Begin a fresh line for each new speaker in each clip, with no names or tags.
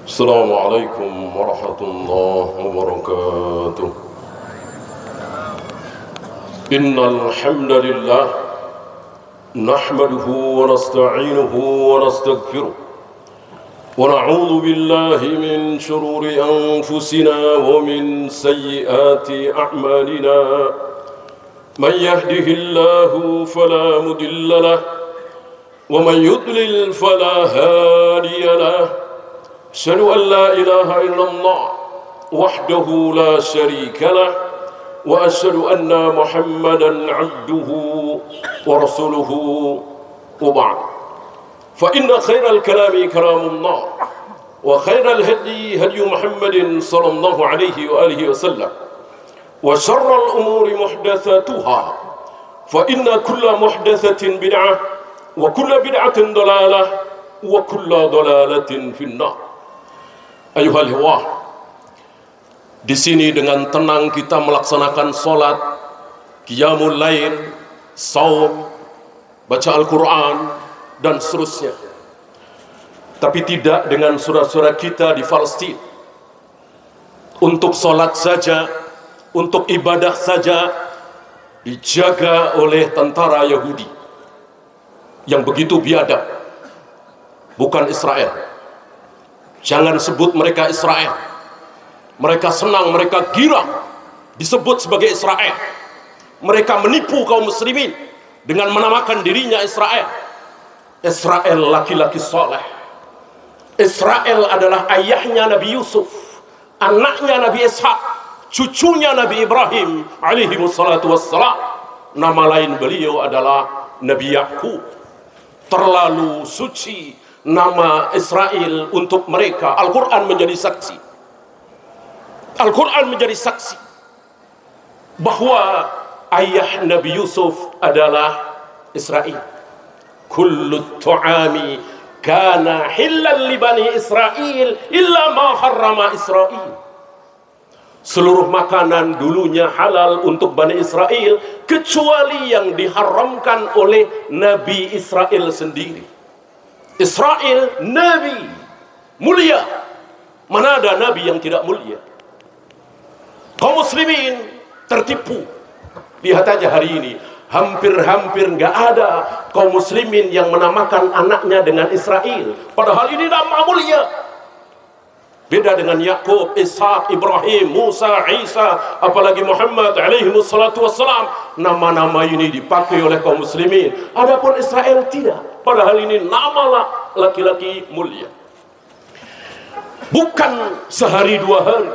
السلام عليكم ورحمة الله وبركاته. إن الحمد لله نحمده ونستعينه ونستغفره ونعوذ بالله من شرور أنفسنا ومن سيئات أعمالنا. من يهده الله فلا مضل له ومن يضلل فلا هادي له. أشهد أن لا إله إلا الله وحده لا شريك له وأشهد أن محمدا عبده ورسوله وبعد. فإن خير الكلام كلام الله وخير الهدي هدي محمد صلى الله عليه وآله وسلم وشر الأمور محدثاتها فإن كل محدثة بدعة وكل بدعة ضلالة وكل ضلالة في النار. Ayuhal ikhwah, di sini dengan tenang kita melaksanakan sholat, qiyamul lail, saum, baca Al-Quran, dan seterusnya. Tapi tidak dengan saudara-saudara kita di Palestina. Untuk sholat saja, untuk ibadah saja, dijaga oleh tentara Yahudi yang begitu biadab. Bukan Israel. Jangan sebut mereka Israel. Mereka senang, mereka girang disebut sebagai Israel. Mereka menipu kaum muslimin dengan menamakan dirinya Israel. Israel laki-laki soleh. Israel adalah ayahnya Nabi Yusuf, anaknya Nabi Ishak, cucunya Nabi Ibrahim alaihi wassalatu wassalam. Nama lain beliau adalah Nabi Yakub. Terlalu suci nama Israel untuk mereka. Al-Quran menjadi saksi. Al-Quran menjadi saksi bahwa ayah Nabi Yusuf adalah Israel. Kullu tu'ami kana hillan li bani Israel illa ma harrama Israel. Seluruh makanan dulunya halal untuk Bani Israel kecuali yang diharamkan oleh Nabi Israel sendiri. Israel Nabi mulia. Mana ada Nabi yang tidak mulia? Kaum muslimin tertipu. Lihat aja hari ini, hampir-hampir nggak ada kaum muslimin yang menamakan anaknya dengan Israel. Padahal ini nama mulia. Beda dengan Yakub, Ishak, Ibrahim, Musa, Isa, apalagi Muhammad alaihi wassalatu wassalam. Nama-nama ini dipakai oleh kaum muslimin. Adapun Israel tidak. Padahal ini nama laki-laki mulia. Bukan sehari dua hari,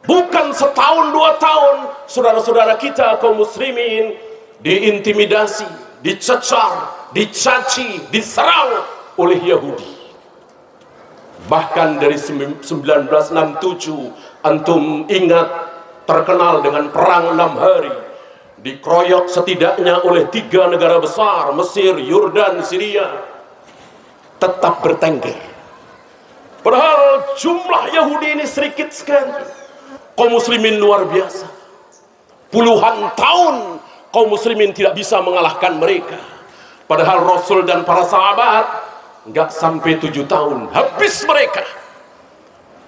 bukan setahun dua tahun, saudara-saudara kita kaum muslimin diintimidasi, dicecar, dicaci, diserang oleh Yahudi. Bahkan dari 1967, antum ingat terkenal dengan perang 6 hari, dikeroyok setidaknya oleh 3 negara besar, Mesir, Yordan, Syria, tetap bertengger. Padahal jumlah Yahudi ini sedikit sekali. Kaum muslimin luar biasa. Puluhan tahun kaum muslimin tidak bisa mengalahkan mereka. Padahal Rasul dan para sahabat nggak sampai 7 tahun habis mereka.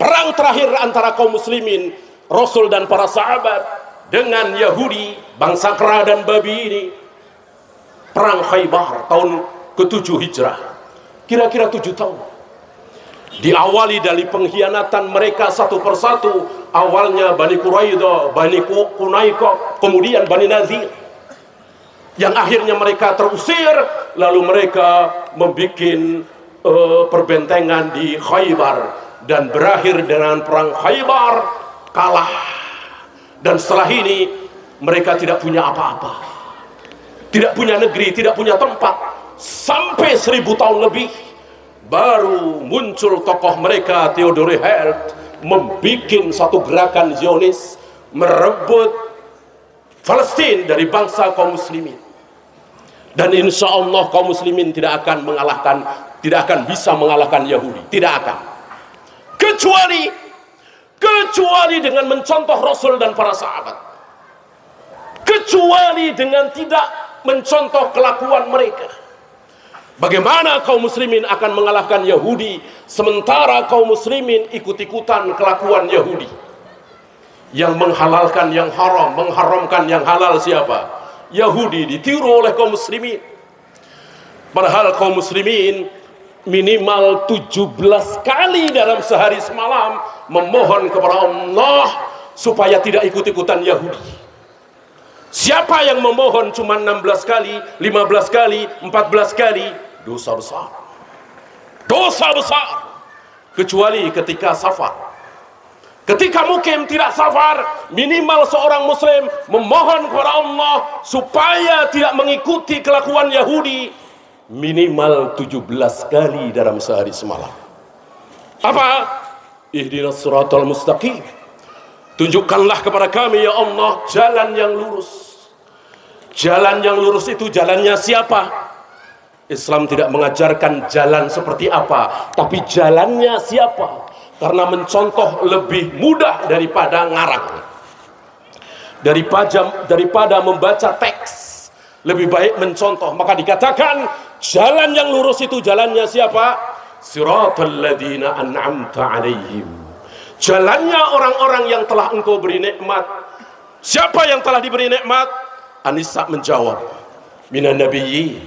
Perang terakhir antara kaum muslimin, Rasul dan para sahabat dengan Yahudi, bangsa kera dan babi ini, perang Khaybar tahun ke-7 Hijrah, kira-kira 7 tahun. Diawali dari pengkhianatan mereka satu persatu. Awalnya Bani Quraidah, Bani Qunaiqah, kemudian Bani Nadir, yang akhirnya mereka terusir. Lalu mereka membuat perbentengan di Khaybar dan berakhir dengan perang Khaybar, kalah. Dan setelah ini mereka tidak punya apa-apa, tidak punya negeri, tidak punya tempat. Sampai 1000 tahun lebih baru muncul tokoh mereka, Theodore Herzl, membuat satu gerakan Zionis merebut Palestina dari bangsa kaum muslimin. Dan insya Allah kaum muslimin tidak akan bisa mengalahkan Yahudi, tidak akan, kecuali dengan mencontoh Rasul dan para sahabat, kecuali dengan tidak mencontoh kelakuan mereka. Bagaimana kaum muslimin akan mengalahkan Yahudi Sementara kaum muslimin ikut-ikutan kelakuan Yahudi yang menghalalkan yang haram, mengharamkan yang halal. Siapa? Yahudi ditiru oleh kaum muslimin. Padahal kaum muslimin minimal 17 kali dalam sehari semalam memohon kepada Allah supaya tidak ikut-ikutan Yahudi. Siapa yang memohon cuma 16 kali, 15 kali, 14 kali, dosa besar. Dosa besar. Kecuali ketika safar. Ketika mukim tidak safar, minimal seorang muslim memohon kepada Allah supaya tidak mengikuti kelakuan Yahudi minimal 17 kali dalam sehari semalam. Apa? Ihdinas siratal mustaqim. Tunjukkanlah kepada kami ya Allah jalan yang lurus. Jalan yang lurus itu jalannya siapa? Islam tidak mengajarkan jalan seperti apa, tapi jalannya siapa? Karena mencontoh lebih mudah daripada ngarang. Daripada membaca teks, lebih baik mencontoh. Maka dikatakan jalan yang lurus itu jalannya siapa? Siratal ladzina an'amta alaihim. Jalannya orang-orang yang telah engkau beri nikmat. Siapa yang telah diberi nikmat? An-Nisa menjawab, minan nabiyyin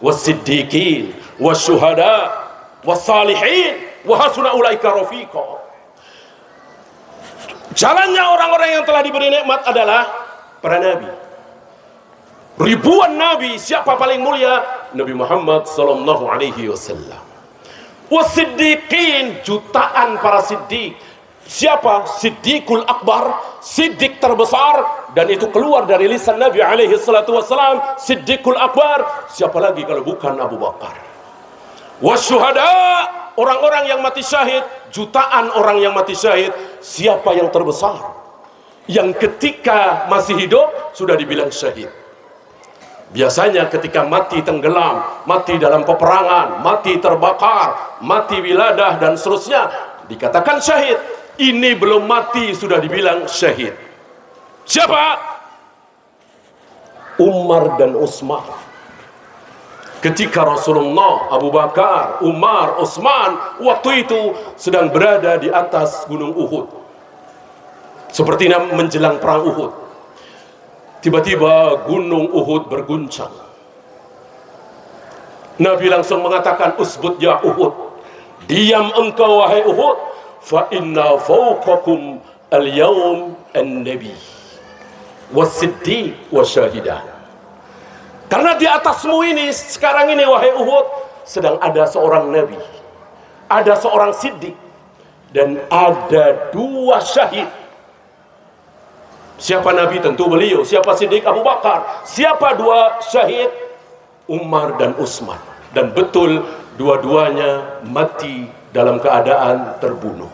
was-siddiqin wasyuhada was-salihin wa hasuna ulaika rafiqa. Jalannya orang-orang yang telah diberi nikmat adalah para nabi. Ribuan nabi, siapa paling mulia? Nabi Muhammad sallallahu alaihi wasallam. Was-siddiqin, jutaan para siddiq. Siapa? Siddiqul akbar, siddiq terbesar, dan itu keluar dari lisan Nabi alaihi salatu wasallam, Siddiqul akbar. Siapa lagi kalau bukan Abu Bakar? Wasyuhada, orang-orang yang mati syahid, jutaan orang yang mati syahid. Siapa yang terbesar? Yang ketika masih hidup sudah dibilang syahid. Biasanya ketika mati tenggelam, mati dalam peperangan, mati terbakar, mati wiladah dan seterusnya, dikatakan syahid. Ini belum mati sudah dibilang syahid. Siapa? Umar dan Utsman. Ketika Rasulullah, Abu Bakar, Umar, Utsman waktu itu sedang berada di atas gunung Uhud, seperti menjelang perang Uhud. Tiba-tiba gunung Uhud berguncang. Nabi langsung mengatakan, usbut ya Uhud, diam engkau wahai Uhud, fa inna fawqakum al-yawm an-nabi was-siddiq wasyahidan. Karena di atasmu ini sekarang ini wahai Uhud sedang ada seorang nabi, ada seorang siddiq, dan ada dua syahid. Siapa nabi? Tentu beliau. Siapa siddiq? Abu Bakar. Siapa dua syahid? Umar dan Utsman. Dan betul dua-duanya mati dalam keadaan terbunuh.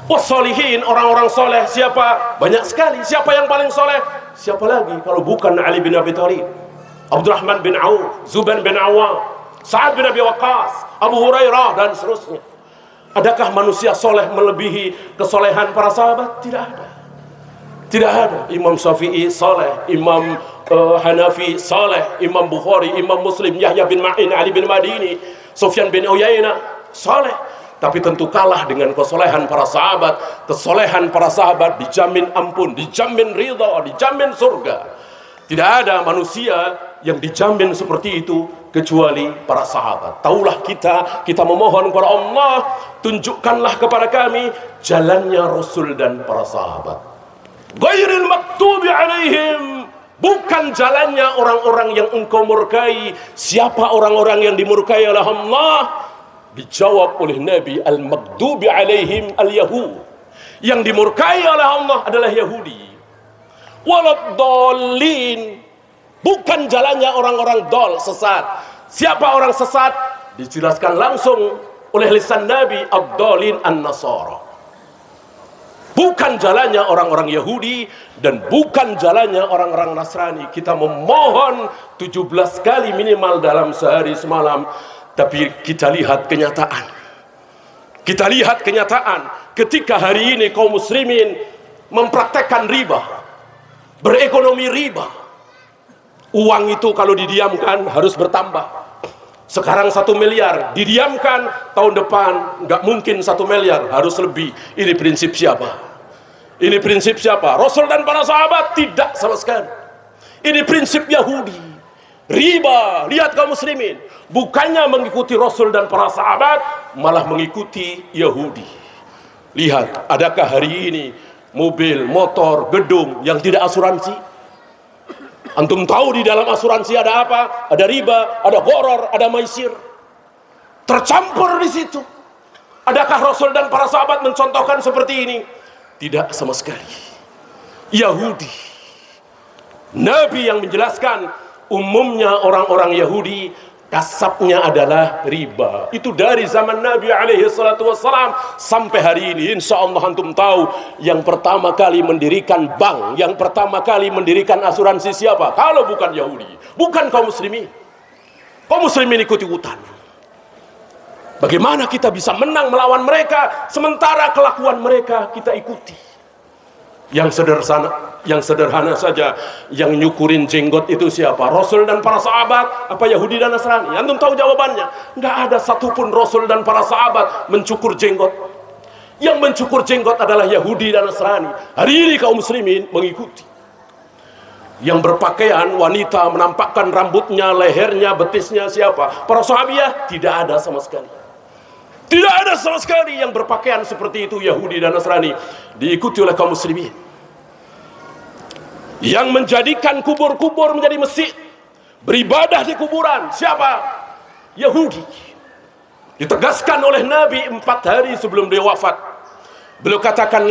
Wassalihin, orang-orang soleh. Siapa? Banyak sekali. Siapa yang paling soleh? Siapa lagi kalau bukan Ali bin Abi Thalib, Abdurrahman bin Auf, Zubair bin Awam, Sa'ad bin Abi Waqqas, Abu Hurairah dan seterusnya. Adakah manusia soleh melebihi kesolehan para sahabat? Tidak ada. Tidak ada. Imam Syafi'i soleh, Imam Hanafi soleh, Imam Bukhari, Imam Muslim, Yahya bin Ma'in, Ali bin Madini, Sufyan bin Uyainah soleh. Tapi tentu kalah dengan kesolehan para sahabat. Kesolehan para sahabat dijamin ampun, dijamin ridha, dijamin surga. Tidak ada manusia yang dijamin seperti itu kecuali para sahabat. Taulah kita memohon kepada Allah, tunjukkanlah kepada kami jalannya Rasul dan para sahabat. Ghairil maktubi alaihim, bukan jalannya orang-orang yang engkau murkai. Siapa orang-orang yang dimurkai oleh Allah? Dijawab oleh Nabi, al-maghdubi alaihim al-yahud. Yang dimurkai oleh Allah adalah Yahudi. Waladdallin, bukan jalannya orang-orang dol, sesat. Siapa orang sesat? Dijelaskan langsung oleh lisan Nabi, ad-dallin an-nasara. Bukan jalannya orang-orang Yahudi dan bukan jalannya orang-orang Nasrani. Kita memohon 17 kali minimal dalam sehari semalam. Tapi kita lihat kenyataan. Kita lihat kenyataan ketika hari ini kaum muslimin mempraktekkan riba, berekonomi riba. Uang itu kalau didiamkan harus bertambah. Sekarang 1 miliar, didiamkan, tahun depan nggak mungkin 1 miliar, harus lebih. Ini prinsip siapa? Ini prinsip siapa? Rasul dan para sahabat? Tidak sama sekali. Ini prinsip Yahudi. Riba, lihat kaum muslimin, bukannya mengikuti Rasul dan para sahabat, malah mengikuti Yahudi. Lihat, adakah hari ini mobil, motor, gedung yang tidak asuransi? Antum tahu di dalam asuransi ada apa? Ada riba, ada gharar, ada maisir. Tercampur di situ. Adakah Rasul dan para sahabat mencontohkan seperti ini? Tidak sama sekali. Yahudi. Nabi yang menjelaskan, umumnya orang-orang Yahudi kasabnya adalah riba. Itu dari zaman Nabi SAW sampai hari ini. Insya Allah antum tahu, yang pertama kali mendirikan bank, yang pertama kali mendirikan asuransi siapa? Kalau bukan Yahudi, bukan kaum muslimin. Kaum muslimin ikut-ikutan. Bagaimana kita bisa menang melawan mereka, sementara kelakuan mereka kita ikuti? Yang sederhana saja, yang nyukurin jenggot itu siapa? Rasul dan para sahabat, apa Yahudi dan Nasrani? Antum tahu jawabannya? Nggak ada satupun Rasul dan para sahabat mencukur jenggot. Yang mencukur jenggot adalah Yahudi dan Nasrani. Hari ini kaum muslimin mengikuti. Yang berpakaian wanita menampakkan rambutnya, lehernya, betisnya siapa? Para sahabiah? Tidak ada sama sekali. Tidak ada sama sekali yang berpakaian seperti itu, Yahudi dan Nasrani. Diikuti oleh kaum muslimin. Yang menjadikan kubur-kubur menjadi masjid, beribadah di kuburan siapa? Yahudi. Ditegaskan oleh Nabi 4 hari sebelum dia wafat. Beliau katakan,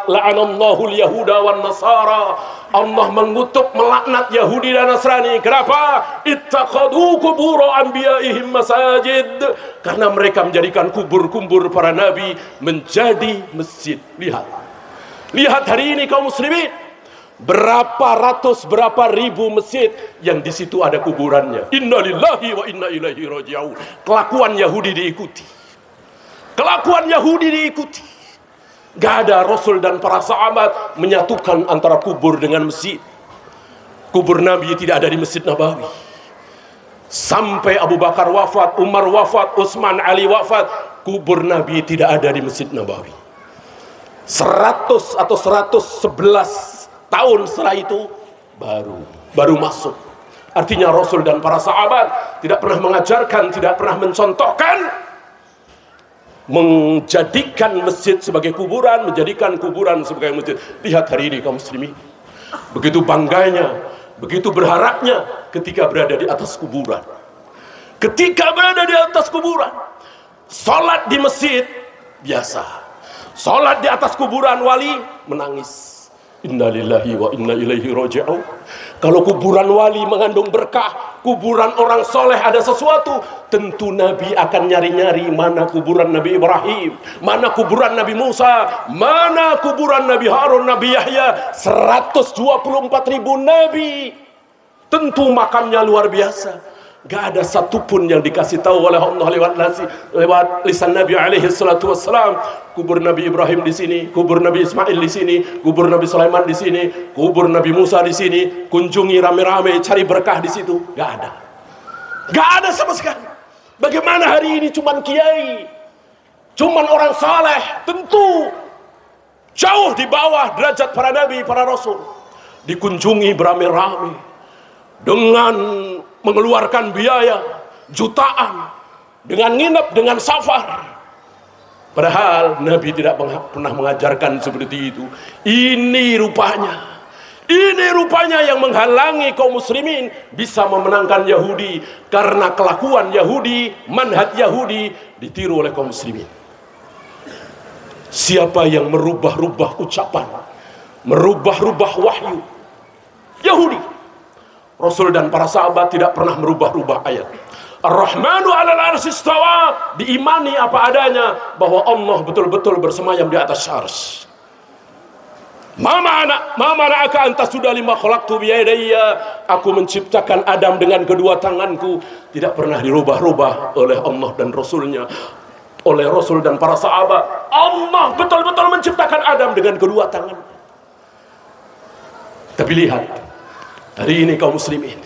la'anallahu al-yahuda wan nasara. Allah mengutuk, melaknat Yahudi dan Nasrani. Kenapa? Ittakhadhu qubur anbiya'ihim masajid. Karena mereka menjadikan kubur-kubur para nabi menjadi masjid. Lihat hari ini kaum muslimin, berapa ratus, berapa ribu masjid yang di situ ada kuburannya. Innalillahi wa inna ilaihi raji'un. Kelakuan Yahudi diikuti. Kelakuan Yahudi diikuti. Gak ada Rasul dan para sahabat menyatukan antara kubur dengan masjid. Kubur Nabi tidak ada di Masjid Nabawi. Sampai Abu Bakar wafat, Umar wafat, Utsman, Ali wafat, kubur Nabi tidak ada di Masjid Nabawi. 100 atau 111 tahun setelah itu baru masuk. Artinya Rasul dan para sahabat tidak pernah mengajarkan, tidak pernah mencontohkan menjadikan masjid sebagai kuburan, menjadikan kuburan sebagai masjid. Lihat hari ini kaum muslimin, begitu bangganya, begitu berharapnya ketika berada di atas kuburan. Ketika berada di atas kuburan, sholat di masjid biasa, sholat di atas kuburan wali menangis. Innalillahi wa inna ilaihi raji'un. Kalau kuburan wali mengandung berkah, kuburan orang soleh ada sesuatu, tentu Nabi akan nyari-nyari mana kuburan Nabi Ibrahim, mana kuburan Nabi Musa, mana kuburan Nabi Harun, Nabi Yahya. 124.000 Nabi, tentu makamnya luar biasa. Gak ada satupun yang dikasih tahu oleh Allah lewat lisan Nabi alaihi salatu wassalam. Kubur Nabi Ibrahim di sini, kubur Nabi Ismail di sini, kubur Nabi Sulaiman di sini, kubur Nabi Musa di sini. Kunjungi rame-rame, cari berkah di situ. Gak ada. Gak ada sama sekali. Bagaimana hari ini cuman kiai, cuman orang saleh, tentu jauh di bawah derajat para nabi, para rasul. Dikunjungi beramai-ramai dengan mengeluarkan biaya jutaan, dengan nginep, dengan safar. Padahal Nabi tidak pernah mengajarkan seperti itu. Ini rupanya yang menghalangi kaum muslimin bisa memenangkan Yahudi, karena kelakuan Yahudi, manhaj Yahudi ditiru oleh kaum muslimin. Siapa yang merubah-rubah ucapan, merubah-rubah wahyu? Yahudi. Rasul dan para sahabat tidak pernah merubah-rubah ayat. Ar-Rahmanu 'alal 'arsy istawa, diimani apa adanya bahwa Allah betul-betul bersemayam di atas arsy. Ma mana'aka an tasjuda lima khalaqtu bi yadayya, aku menciptakan Adam dengan kedua tanganku. Tidak pernah dirubah-rubah oleh Allah dan Rasulnya, oleh Rasul dan para sahabat. Allah betul-betul menciptakan Adam dengan kedua tangan. Tapi lihat hari ini kaum muslimin,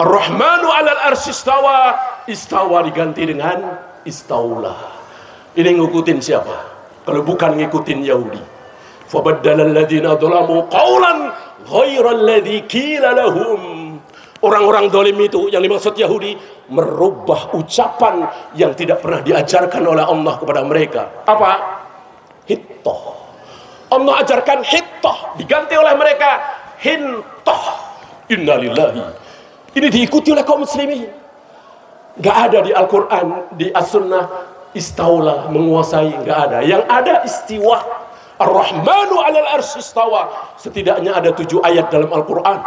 Ar-Rahmanu 'alal 'arsy istawa, istawa diganti dengan istaula. Ini ngikutin siapa? Kalau bukan ngikutin Yahudi. Fabaddala alladziina dzalamu qawlan ghairal ladzi qila lahum. Orang-orang zalim itu yang dimaksud Yahudi merubah ucapan yang tidak pernah diajarkan oleh Allah kepada mereka. Apa? Hittah. Allah ajarkan hittah, diganti oleh mereka hintah. Innalillahi. Ini diikuti oleh kaum muslimin. Gak ada di Al-Quran, di As-Sunnah istaula, menguasai, gak ada. Yang ada istiwa. Ar-Rahmanu 'alal arsy istawa. Setidaknya ada 7 ayat dalam Al-Quran.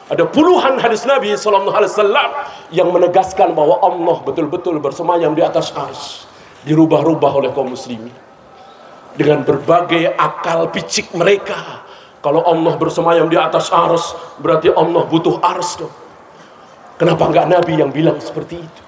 Ada puluhan hadis Nabi SAW yang menegaskan bahwa Allah betul-betul bersemayam di atas arsy. Dirubah-rubah oleh kaum muslimin dengan berbagai akal picik mereka. Kalau Allah bersemayam di atas arsy, berarti Allah butuh arsy dong. Kenapa enggak Nabi yang bilang seperti itu?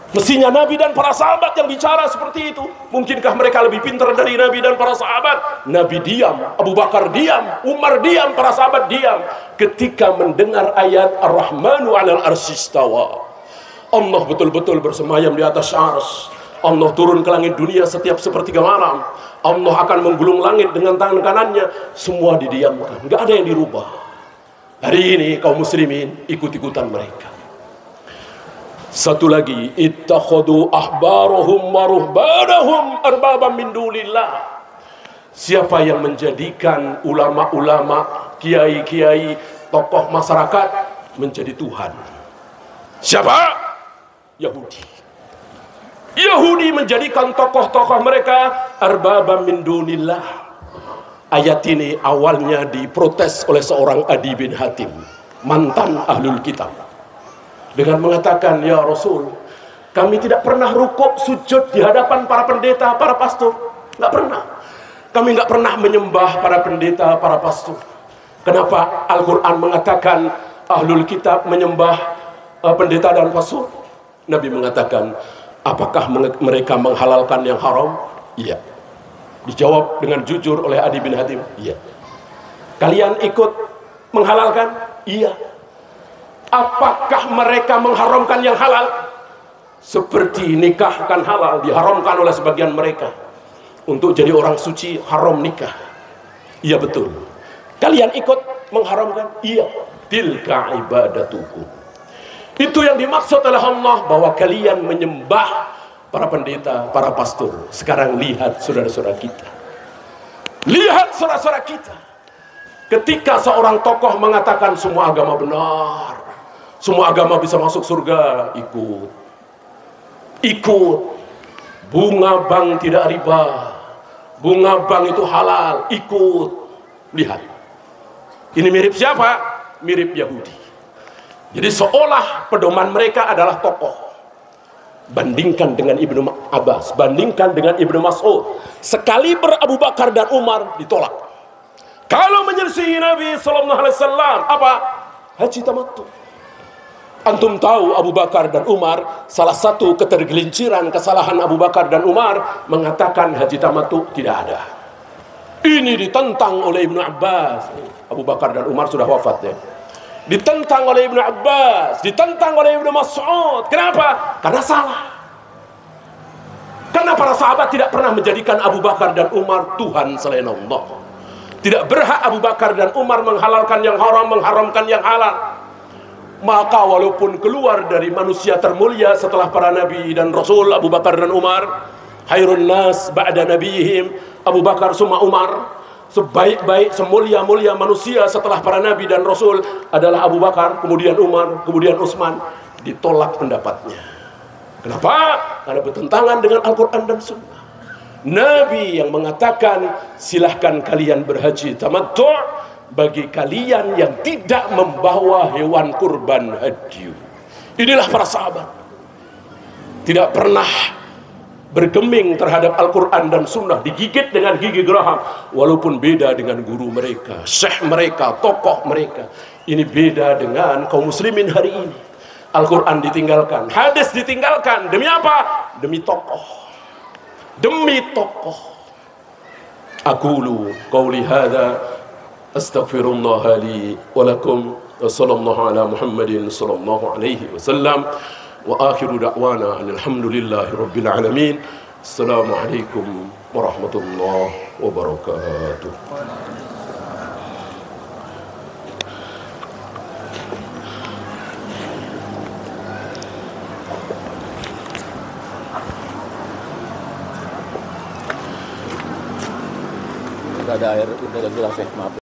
Mestinya Nabi dan para sahabat yang bicara seperti itu. Mungkinkah mereka lebih pintar dari Nabi dan para sahabat? Nabi diam, Abu Bakar diam, Umar diam, para sahabat diam ketika mendengar ayat Ar-Rahmanu 'alal arsy istawa. Allah betul-betul bersemayam di atas arsy. Allah turun ke langit dunia setiap sepertiga malam. Allah akan menggulung langit dengan tangan kanannya. Semua didiamkan, nggak ada yang dirubah. Hari ini kaum muslimin ikut-ikutan mereka. Satu lagi, ittakhadhu ahbarahum wa ruhbanahum arbaban min dunillah. Siapa yang menjadikan ulama-ulama, kiai-kiai, tokoh masyarakat menjadi Tuhan? Siapa? Yahudi. Yahudi menjadikan tokoh-tokoh mereka arbaban min dunillah. Ayat ini awalnya diprotes oleh seorang Adi bin Hatim, mantan ahlul kitab, dengan mengatakan, ya Rasul, kami tidak pernah rukuk sujud di hadapan para pendeta, para pastor. Nggak pernah. Kami nggak pernah menyembah para pendeta, para pastor. Kenapa Al-Quran mengatakan ahlul kitab menyembah pendeta dan pastor? Nabi mengatakan, apakah mereka menghalalkan yang haram? Iya. Dijawab dengan jujur oleh Adi bin Hatim, iya. Kalian ikut menghalalkan? Iya. Apakah mereka mengharamkan yang halal? Seperti nikah kan halal, diharamkan oleh sebagian mereka. Untuk jadi orang suci haram nikah. Iya betul. Kalian ikut mengharamkan? Iya. Tilka ibadatukum. Itu yang dimaksud oleh Allah, bahwa kalian menyembah para pendeta, para pastor. Sekarang lihat saudara-saudara kita. Lihat saudara-saudara kita. Ketika seorang tokoh mengatakan semua agama benar, semua agama bisa masuk surga, ikut. Ikut. Bunga bank tidak riba. Bunga bank itu halal, ikut. Lihat. Ini mirip siapa? Mirip Yahudi. Jadi seolah pedoman mereka adalah tokoh. Bandingkan dengan Ibnu Abbas, bandingkan dengan Ibnu Mas'ud. Sekaliber Abu Bakar dan Umar ditolak. Kalau menyelisihi Nabi SAW, apa? Haji tamattu. Antum tahu Abu Bakar dan Umar, salah satu ketergelinciran kesalahan Abu Bakar dan Umar mengatakan haji tamattu tidak ada. Ini ditentang oleh Ibnu Abbas. Abu Bakar dan Umar sudah wafat ya. Ditentang oleh Ibnu Abbas, ditentang oleh Ibnu Mas'ud. Kenapa? Karena salah. Karena para sahabat tidak pernah menjadikan Abu Bakar dan Umar Tuhan selain Allah. Tidak berhak Abu Bakar dan Umar menghalalkan yang haram, mengharamkan yang halal. Maka walaupun keluar dari manusia termulia setelah para nabi dan rasul, Abu Bakar dan Umar, khairun nas ba'da nabiyihim, Abu Bakar summa Umar, sebaik-baik, semulia-mulia manusia setelah para nabi dan rasul adalah Abu Bakar, kemudian Umar, kemudian Utsman. Ditolak pendapatnya. Kenapa? Karena bertentangan dengan Al-Quran dan Sunnah. Nabi yang mengatakan silahkan kalian berhaji tamattu' bagi kalian yang tidak membawa hewan kurban hadyu. Inilah para sahabat. Tidak pernah bergeming terhadap Al-Quran dan Sunnah, digigit dengan gigi geraham, walaupun beda dengan guru mereka, syekh mereka, tokoh mereka. Ini beda dengan kaum muslimin hari ini. Al-Quran ditinggalkan, hadis ditinggalkan. Demi apa? Demi tokoh. Demi tokoh. Aqulu qawli hadza astaghfirullah li wa lakum wa sallallahu ala Muhammadin sallallahu alaihi wasallam Wa akhiru da'wana alhamdulillahi rabbil alamin. Assalamualaikum warahmatullahi wabarakatuh.
Udah ada air, udah gelas ya, maaf.